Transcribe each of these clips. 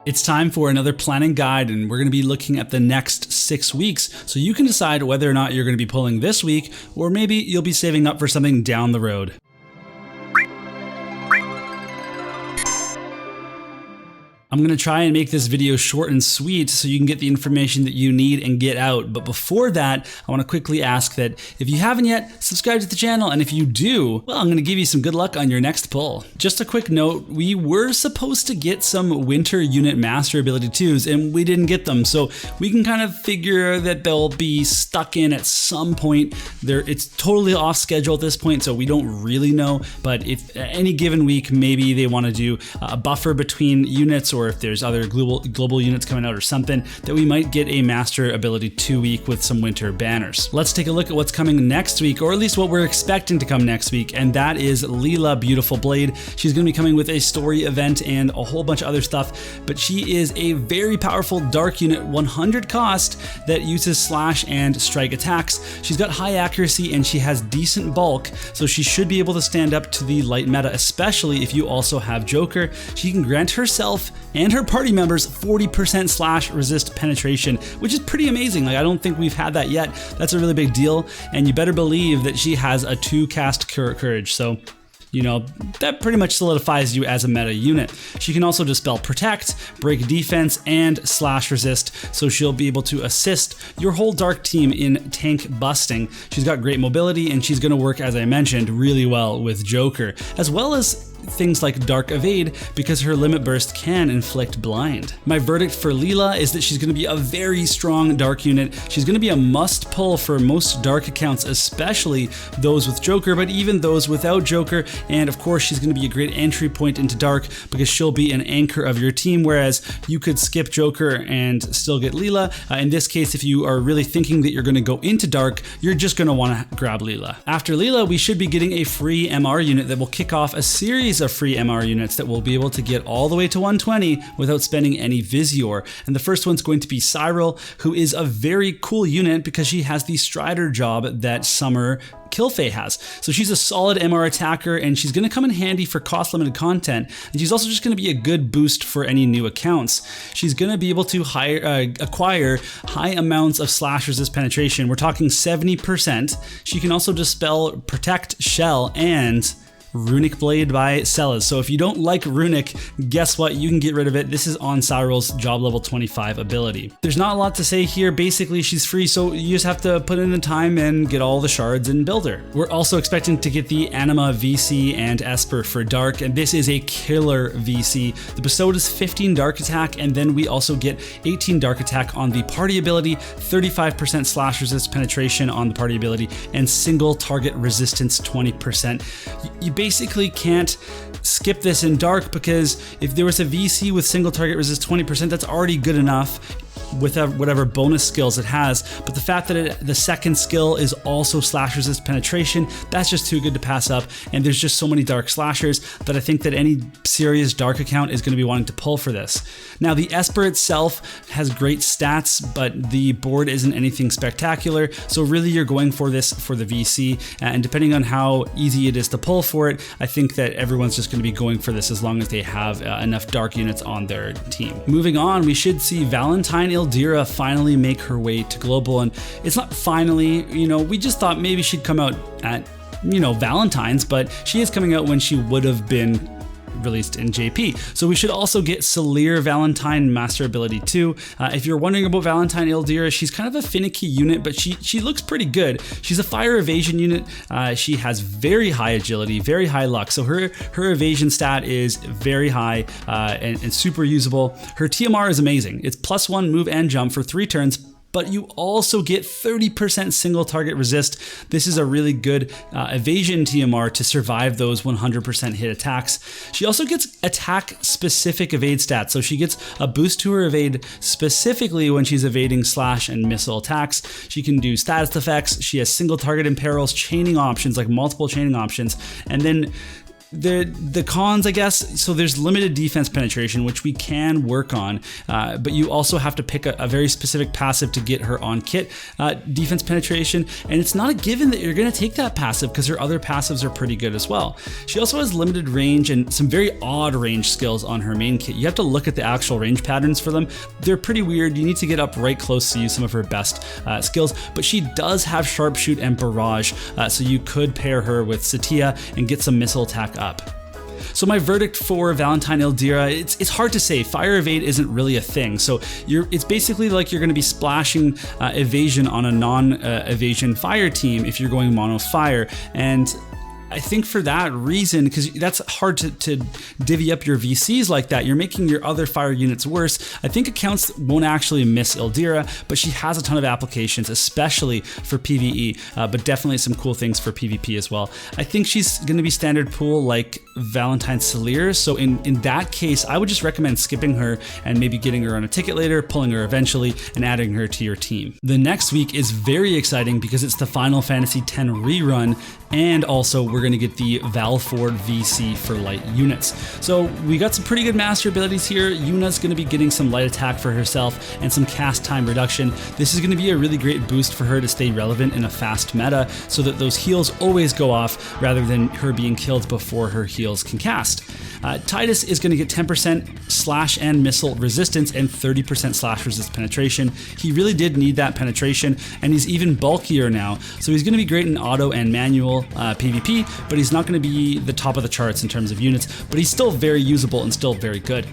It's time for another planning guide, and we're going to be looking at the next 6 weeks, so you can decide whether or not you're going to be pulling this week, or maybe you'll be saving up for something down the road. I'm going to try and make this video short and sweet so you can get the information that you need and get out. But before that, I want to quickly ask that if you haven't yet, subscribe to the channel. And if you do, well, I'm going to give you some good luck on your next pull. Just a quick note, we were supposed to get some winter unit master ability 2s and we didn't get them. So we can kind of figure that they'll be stuck in at some point. It's totally off schedule at this point, so we don't really know. But if any given week, maybe they want to do a buffer between units, or if there's other global units coming out or something, that we might get a master ability 2 week with some winter banners. Let's take a look at what's coming next week, or at least what we're expecting to come next week, and that is Leela Beautiful Blade. She's going to be coming with a story event and a whole bunch of other stuff, but she is a very powerful dark unit, 100 cost, that uses slash and strike attacks. She's got high accuracy and she has decent bulk, so she should be able to stand up to the light meta, especially if you also have Joker. She can grant herself and her party members 40% slash resist penetration, which is pretty amazing. Like, I don't think we've had that yet. That's a really big deal, and you better believe that she has a 2 cast courage, so you know, that pretty much solidifies you as a meta unit. She can also dispel protect, break defense, and slash resist, so she'll be able to assist your whole dark team in tank busting. She's got great mobility, and she's going to work, as I mentioned, really well with Joker, as well as things like Dark Evade, because her limit burst can inflict blind. My verdict for Leela is that she's going to be a very strong dark unit. She's going to be a must pull for most dark accounts, especially those with Joker, but even those without Joker. And of course, she's going to be a great entry point into dark because she'll be an anchor of your team, whereas you could skip Joker and still get Leela. In this case, if you are really thinking that you're going to go into dark, you're just going to want to grab Leela. After Leela, we should be getting a free MR unit that will kick off a series of free MR units that will be able to get all the way to 120 without spending any Visior. And the first one's going to be Cyril, who is a very cool unit because she has the Strider job that Summer Kilfay has. So she's a solid MR attacker, and she's going to come in handy for cost limited content, and she's also just going to be a good boost for any new accounts. She's going to be able to acquire high amounts of slash resist penetration. We're talking 70%. She can also dispel protect, shell, and Runic Blade by Celas. So if you don't like Runic, guess what? You can get rid of it. This is on Cyril's job level 25 ability. There's not a lot to say here. Basically, she's free, so you just have to put in the time and get all the shards and build her. We're also expecting to get the Anima VC and Esper for Dark, and this is a killer VC. The bestowed is 15 Dark Attack, and then we also get 18 Dark Attack on the party ability, 35% slash resist penetration on the party ability, and single target resistance 20%. You basically can't skip this in dark, because if there was a VC with single target resist 20%, that's already good enough with whatever bonus skills it has. But the fact that the second skill is also slash resist penetration, that's just too good to pass up. And there's just so many dark slashers that I think that any serious dark account is going to be wanting to pull for this. Now, the Esper itself has great stats, but the board isn't anything spectacular. So really, you're going for this for the VC, and depending on how easy it is to pull for it, I think that everyone's just going to be going for this as long as they have enough dark units on their team. Moving on, we should see Valentine Ildyra finally make her way to global, and it's not finally, you know, we just thought maybe she'd come out at, you know, Valentine's, but she is coming out when she would have been released in JP. So we should also get Cyril Valentine Master Ability 2. If you're wondering about Valentine Ildyra, she's kind of a finicky unit, but she looks pretty good. She's a fire evasion unit. She has very high agility, very high luck. So her evasion stat is very high and super usable. Her TMR is amazing. It's +1 move and jump for 3 turns, but you also get 30% single target resist. This is a really good evasion TMR to survive those 100% hit attacks. She also gets attack specific evade stats. So she gets a boost to her evade specifically when she's evading slash and missile attacks. She can do status effects. She has single target imperils, chaining options, like multiple chaining options. And then The cons, I guess, so there's limited defense penetration, which we can work on, but you also have to pick a very specific passive to get her on kit defense penetration, and it's not a given that you're going to take that passive because her other passives are pretty good as well. She also has limited range and some very odd range skills on her main kit. You have to look at the actual range patterns for them. They're pretty weird. You need to get up right close to use some of her best skills, but she does have sharpshoot and barrage, so you could pair her with Satya and get some missile attack up. So my verdict for Valentine Ildyra, it's hard to say. Fire evade isn't really a thing. So it's basically like you're going to be splashing evasion on a non-evasion fire team if you're going mono fire. And I think for that reason, because that's hard to divvy up your VCs like that, you're making your other fire units worse. I think accounts won't actually miss Ildyra, but she has a ton of applications, especially for PvE, but definitely some cool things for PvP as well. I think she's going to be standard pool like Valentine Ildyra, so in that case, I would just recommend skipping her and maybe getting her on a ticket later, pulling her eventually, and adding her to your team. The next week is very exciting because it's the Final Fantasy X rerun, and also we're going to get the Valefor VC for light units. So we got some pretty good master abilities here. Yuna's going to be getting some light attack for herself and some cast time reduction. This is going to be a really great boost for her to stay relevant in a fast meta so that those heals always go off rather than her being killed before her heals can cast. Tidus is going to get 10% slash and missile resistance and 30% slash resist penetration. He really did need that penetration, and he's even bulkier now, so he's going to be great in auto and manual PvP, but he's not going to be the top of the charts in terms of units, but he's still very usable and still very good.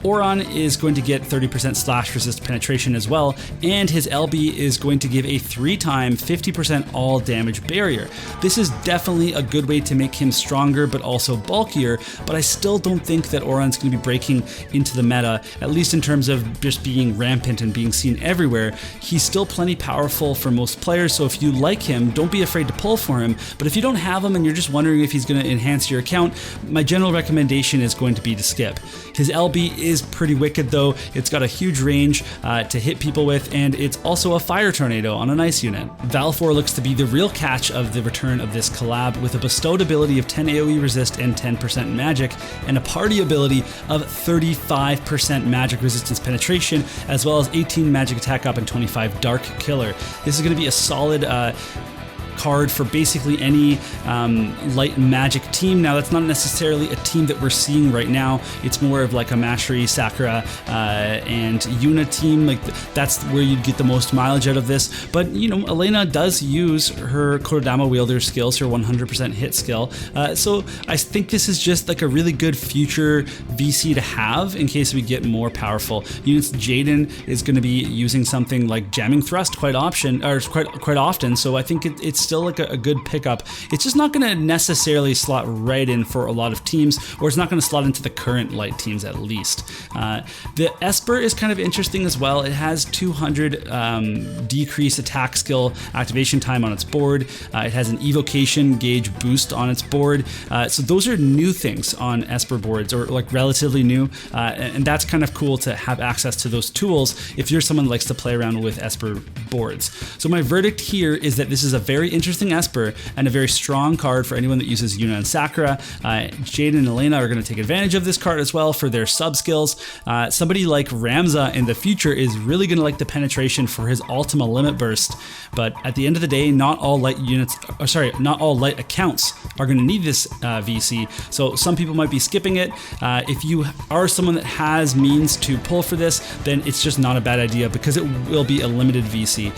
Auron is going to get 30% slash resist penetration as well, and his LB is going to give a 3-time 50% all damage barrier. This is definitely a good way to make him stronger but also bulkier, but I still don't think that Auron's going to be breaking into the meta, at least in terms of just being rampant and being seen everywhere. He's still plenty powerful for most players, so if you like him, don't be afraid to pull for him, but if you don't have him and you're just wondering if he's going to enhance your account, my general recommendation is going to be to skip. His LB is pretty wicked though. It's got a huge range to hit people with, and it's also a fire tornado on an ice unit. Valefor looks to be the real catch of the return of this collab, with a bestowed ability of 10 AoE resist and 10% magic, and a party ability of 35% magic resistance penetration, as well as 18 magic attack up and 25 dark killer. This is going to be a solid card for basically any light magic team. Now, that's not necessarily a team that we're seeing right now. It's more of like a Mastery, Sakura, and Yuna team. Like that's where you'd get the most mileage out of this. But you know, Elena does use her Kodama wielder skills, her 100% hit skill. So I think this is just like a really good future VC to have in case we get more powerful units. Jaden is going to be using something like jamming thrust quite often. So I think it's still like a good pickup. It's just not going to necessarily slot right in for a lot of teams, or it's not going to slot into the current light teams at least. The Esper is kind of interesting as well. It has 200 decrease attack skill activation time on its board. It has an evocation gauge boost on its board. So those are new things on Esper boards, or like relatively new, and that's kind of cool to have access to those tools if you're someone that likes to play around with Esper boards. So my verdict here is that this is a very interesting Esper and a very strong card for anyone that uses Yuna and Sakura. Jade and Elena are going to take advantage of this card as well for their sub skills. Somebody like Ramza in the future is really going to like the penetration for his Ultima Limit Burst, but at the end of the day, not all light accounts are going to need this VC, so some people might be skipping it. If you are someone that has means to pull for this, then it's just not a bad idea because it will be a limited VC.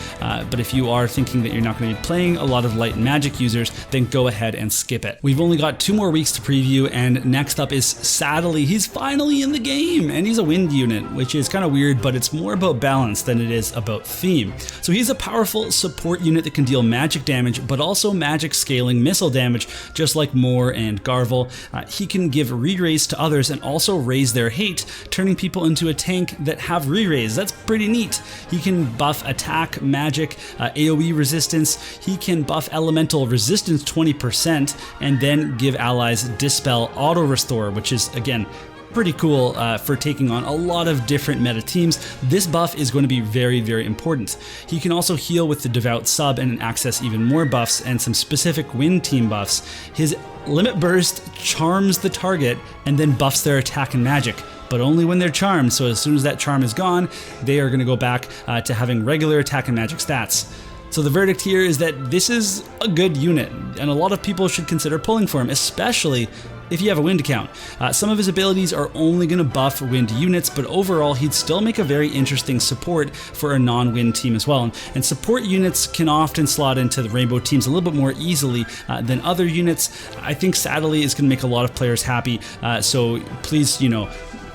But if you are thinking that you're not going to be playing a lot of light magic users, then go ahead and skip it. We've only got 2 more weeks to preview, and next up is Sadali. He's finally in the game, and he's a wind unit, which is kind of weird, but it's more about balance than it is about theme. So he's a powerful support unit that can deal magic damage, but also magic scaling missile damage, just like Moore and Garvel. He can give re-raise to others and also raise their hate, turning people into a tank that have re-raise. That's pretty neat. He can buff attack, magic, AoE resistance. He can buff elemental resistance 20% and then give allies dispel auto restore, which is again Pretty cool for taking on a lot of different meta teams. This buff is going to be very, very important. He can also heal with the Devout Sub and access even more buffs and some specific Wind team buffs. His Limit Burst charms the target and then buffs their attack and magic, but only when they're charmed. So as soon as that charm is gone, they are going to go back to having regular attack and magic stats. So the verdict here is that this is a good unit, and a lot of people should consider pulling for him, especially if you have a Wind account. Some of his abilities are only going to buff Wind units, but overall he'd still make a very interesting support for a non-Wind team as well. And support units can often slot into the Rainbow teams a little bit more easily than other units. I think Sadali is going to make a lot of players happy, so please,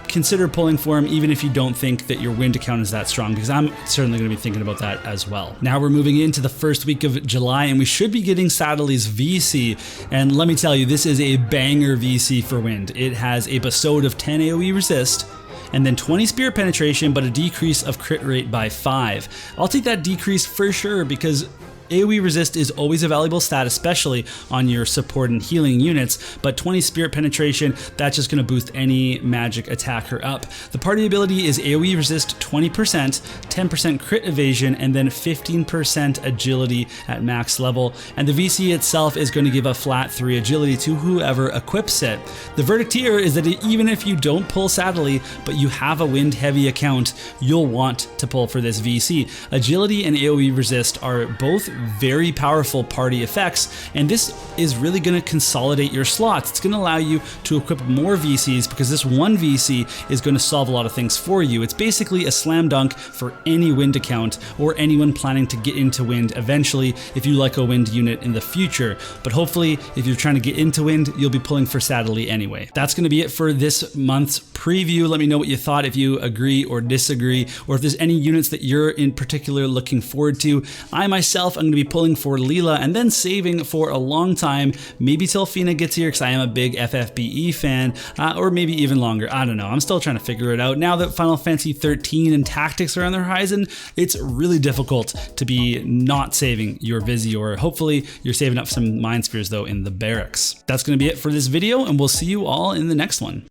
consider pulling for him even if you don't think that your Wind account is that strong, because I'm certainly going to be thinking about that as well. Now we're moving into the first week of July and we should be getting Sadali's VC, and let me tell you, this is a banger VC for Wind. It has a bestowed of 10 AoE resist and then 20 Spirit Penetration, but a decrease of crit rate by 5. I'll take that decrease for sure, because AoE resist is always a valuable stat, especially on your support and healing units, but 20 Spirit Penetration, that's just going to boost any magic attacker up. The party ability is AoE resist 20%, 10% crit evasion, and then 15% agility at max level, and the VC itself is going to give a flat 3 agility to whoever equips it. The verdict here is that even if you don't pull Sadali, but you have a Wind heavy account, you'll want to pull for this VC. Agility and AoE resist are both very powerful party effects, and this is really going to consolidate your slots. It's going to allow you to equip more VCs, because this one VC is going to solve a lot of things for you. It's basically a slam dunk for any Wind account or anyone planning to get into Wind eventually if you like a Wind unit in the future. But hopefully if you're trying to get into Wind, you'll be pulling for Sadali anyway. That's going to be it for this month's preview. Let me know what you thought, if you agree or disagree, or if there's any units that you're in particular looking forward to. I myself am going to be pulling for Leela and then saving for a long time, maybe till Fina gets here, because I am a big FFBE fan, or maybe even longer. I don't know. I'm still trying to figure it out. Now that Final Fantasy 13 and Tactics are on the horizon, it's really difficult to be not saving your Visi, or hopefully you're saving up some Mind Spheres though in the barracks. That's going to be it for this video, and we'll see you all in the next one.